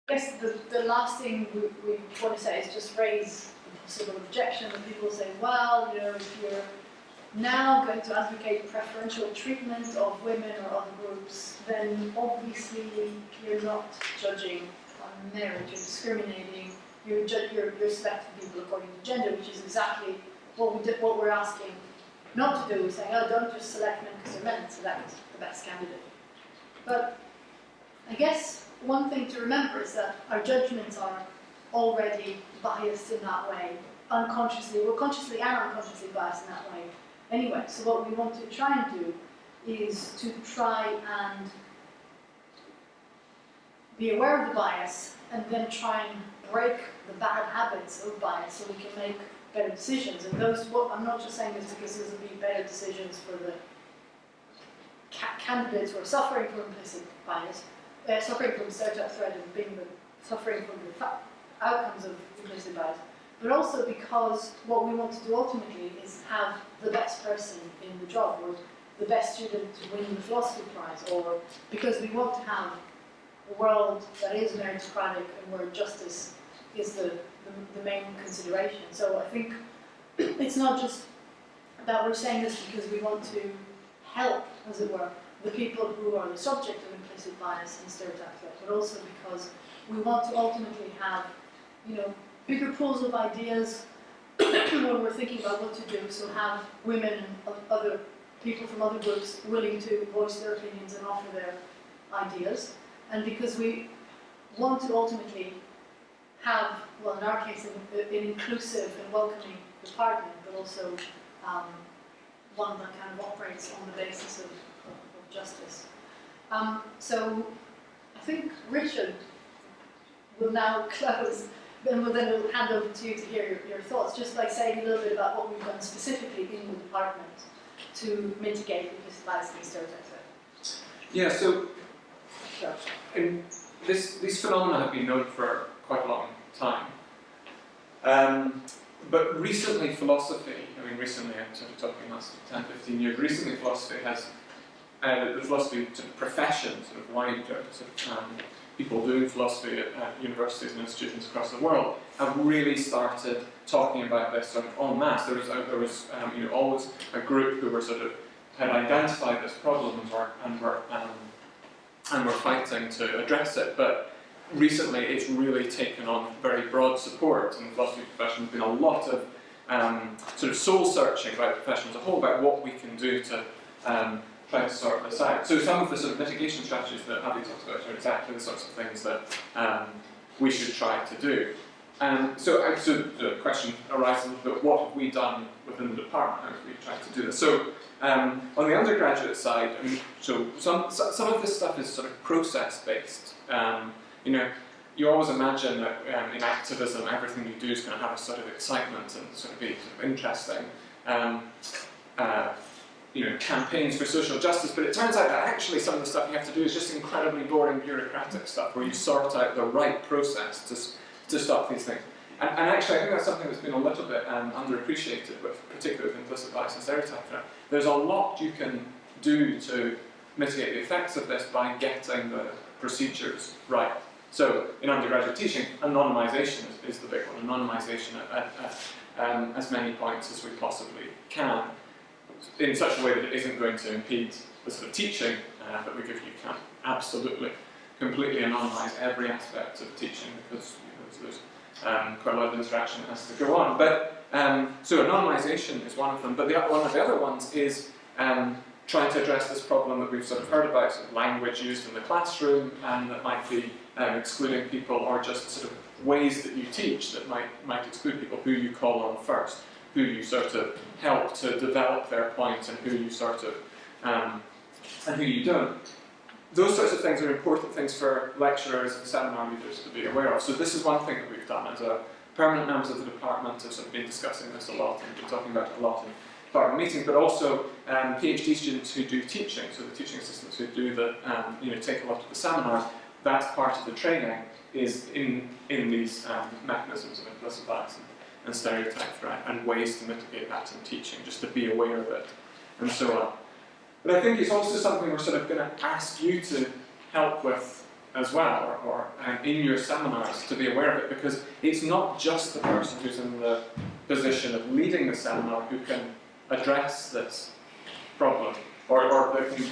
I guess the last thing we want to say is just raise the possible objection that people say, well, if you're now going to advocate preferential treatment of women or other groups, then obviously you're not judging on merit, you're discriminating, you're selecting people according to gender, which is exactly what we're asking not to do. We're saying, oh, don't just select men because they're men, select the best candidate. But I guess one thing to remember is that our judgments are already biased in that way, unconsciously. We're consciously and unconsciously biased in that way anyway. So what we want to try and do is to try and be aware of the bias and then try and break the bad habits of bias so we can make better decisions. And I'm not just saying this because those will be better decisions for the candidates who are suffering from implicit bias, suffering from stereotype threat and suffering from the outcomes of implicit bias, but also because what we want to do ultimately is have the best person in the job, or the best student to win the philosophy prize, or because we want to have a world that is meritocratic and where justice is the main consideration. So I think it's not just that we're saying this because we want to help, as it were, the people who are the subject of implicit bias and stereotype threat, but also because we want to ultimately have, bigger pools of ideas when we're thinking about what to do. So have women and other people from other groups willing to voice their opinions and offer their ideas, and because we want to ultimately have, well, in our case, an inclusive and welcoming department, but also one that kind of operates on the basis of justice. So I think Richard will now close, and then we'll hand over to you to hear your thoughts, just by saying a little bit about what we've done specifically in the department to mitigate implicit bias and stereotype threat. Yeah, so these phenomena have been known for quite a long time. But recently philosophy, recently I'm sort of talking last 10, 15 years, recently philosophy has, the philosophy sort of profession, sort of wider, people doing philosophy at universities and institutions across the world have really started talking about this sort of en masse. There was always a group who were had identified this problem and were fighting to address it. But recently, it's really taken on very broad support in the philosophy profession. There's been a lot of sort of soul-searching about the profession as a whole, about what we can do to try to sort this out. So some of the sort of mitigation strategies that Abby talked about are exactly the sorts of things that we should try to do. So the question arises, but what have we done within the department? How have we tried to do this? So on the undergraduate side, so some of this stuff is sort of process-based. You always imagine that in activism, everything you do is going to have a sort of excitement and sort of be sort of interesting. Campaigns for social justice, but it turns out that actually some of the stuff you have to do is just incredibly boring bureaucratic stuff, where you sort out the right process to stop these things. And actually, I think that's something that's been a little bit underappreciated, particularly with implicit bias and stereotype threat. There's a lot you can do to mitigate the effects of this by getting the procedures right. So in undergraduate teaching, anonymization is the big one. Anonymization at as many points as we possibly can, in such a way that it isn't going to impede the sort of teaching that we give you. Can absolutely, completely anonymize every aspect of teaching, because there's quite a lot of interaction that has to go on. But so anonymization is one of them. But one of the other ones is trying to address this problem that we've sort of heard about, sort of language used in the classroom, and that might be excluding people, or just sort of ways that you teach that might exclude people, who you call on first, who you sort of help to develop their point, and who you sort of, and who you don't. Those sorts of things are important things for lecturers and seminar leaders to be aware of. So this is one thing that we've done as a permanent members of the department have sort of been discussing this a lot and been talking about it a lot in department meetings, but also PhD students who do teaching, so the teaching assistants who do the, take a lot of the seminars. That's part of the training, is in these mechanisms of implicit bias and stereotype threat, and ways to mitigate that in teaching, just to be aware of it, and so on. But I think it's also something we're sort of going to ask you to help with as well, or in your seminars, to be aware of it, because it's not just the person who's in the position of leading the seminar who can address this problem, or who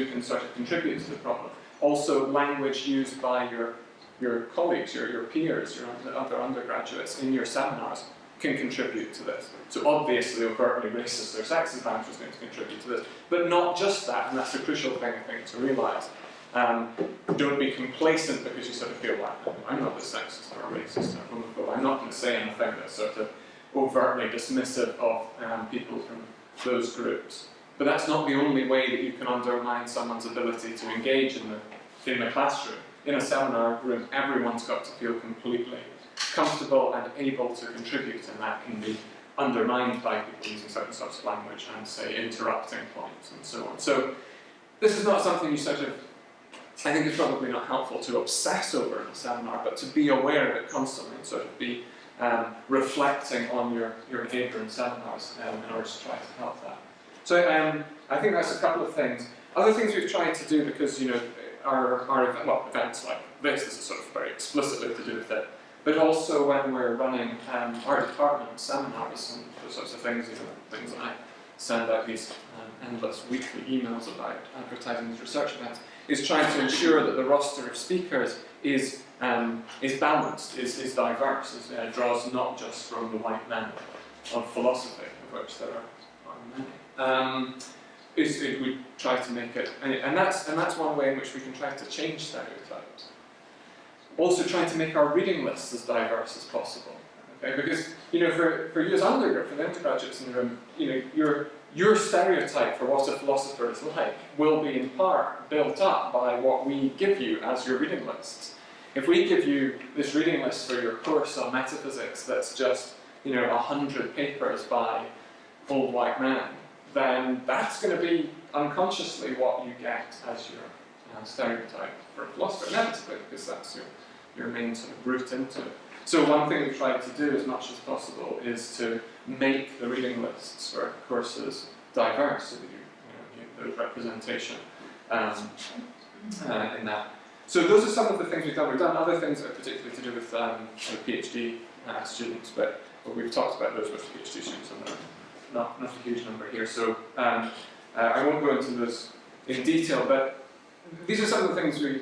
can sort of contribute to the problem. Also, language used by your colleagues, your peers, your other undergraduates in your seminars can contribute to this. So obviously overtly racist or sexist language is going to contribute to this, but not just that, and that's a crucial thing I think to realise. Don't be complacent because you sort of feel like, I'm not a sexist or a racist or homophobe. I'm not going to say anything that's sort of overtly dismissive of people from those groups. But that's not the only way that you can undermine someone's ability to engage in the classroom. In a seminar room, everyone's got to feel completely comfortable and able to contribute, and that can be undermined by people using certain sorts of language and, say, interrupting points and so on. So this is not something you sort of, I think it's probably not helpful to obsess over in a seminar, but to be aware of it constantly and sort of be reflecting on your behaviour in seminars in order to try to help that. So I think that's a couple of things. Other things we've tried to do, because our events like this is sort of very explicitly to do with it, but also when we're running our department seminars and those sorts of things, things that I send out these endless weekly emails about advertising these research events, is trying to ensure that the roster of speakers is balanced, is diverse, draws not just from the white men of philosophy, of which there are many. We try to make it, and that's one way in which we can try to change stereotypes. Also trying to make our reading lists as diverse as possible. Okay? Because for you as for the undergraduates in the room, your stereotype for what a philosopher is like will be in part built up by what we give you as your reading lists. If we give you this reading list for your course on metaphysics that's just 100 papers by old white men, then that's going to be unconsciously what you get as your stereotype for a philosopher, inevitably, because that's your main sort of route into it. So one thing we've tried to do as much as possible is to make the reading lists for courses diverse, so that there's representation in that. So those are some of the things we've done. We've done other things that are particularly to do with PhD students, but we've talked about those with PhD students, and there are not a huge number here. So I won't go into those in detail, but these are some of the things we're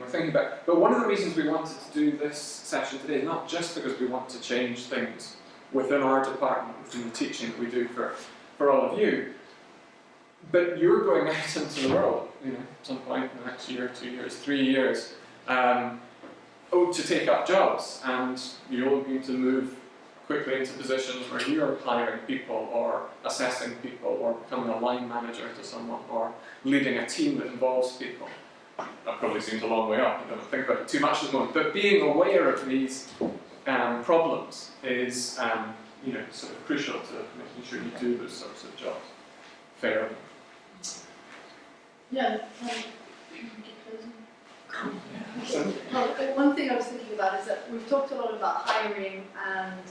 thinking about. But one of the reasons we wanted to do this session today is not just because we want to change things within our department, within the teaching that we do for all of you, but you're going out into the world, at some point in the next year, 2 years, 3 years, to take up jobs, and you're looking to move quickly into positions where you're hiring people, or assessing people, or becoming a line manager to someone, or leading a team that involves people. That probably seems a long way off, I don't think about it too much at the moment, but being aware of these problems is sort of crucial to making sure you do those sorts of jobs fairly. Yeah. Well, one thing I was thinking about is that we've talked a lot about hiring and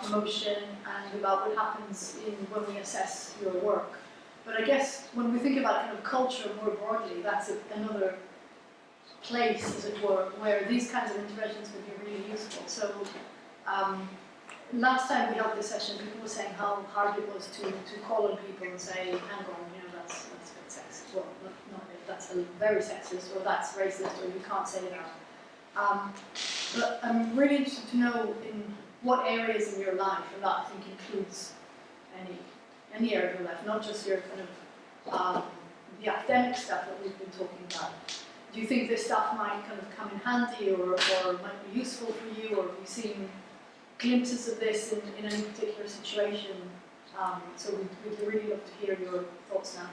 promotion and about what happens when we assess your work. But I guess when we think about kind of culture more broadly, that's another place, as it were, where these kinds of interventions can be really useful. So last time we held this session, people were saying how hard it was to call on people and say, hang on, that's a bit sexist. Well, not really, that's very sexist, or that's racist, or you can't say that. But I'm really interested to know in what areas in your life, and that I think includes any area of your life, not just your kind of the academic stuff that we've been talking about. Do you think this stuff might kind of come in handy, or might be useful for you, or have you seen glimpses of this in any particular situation? So we'd really love to hear your thoughts now.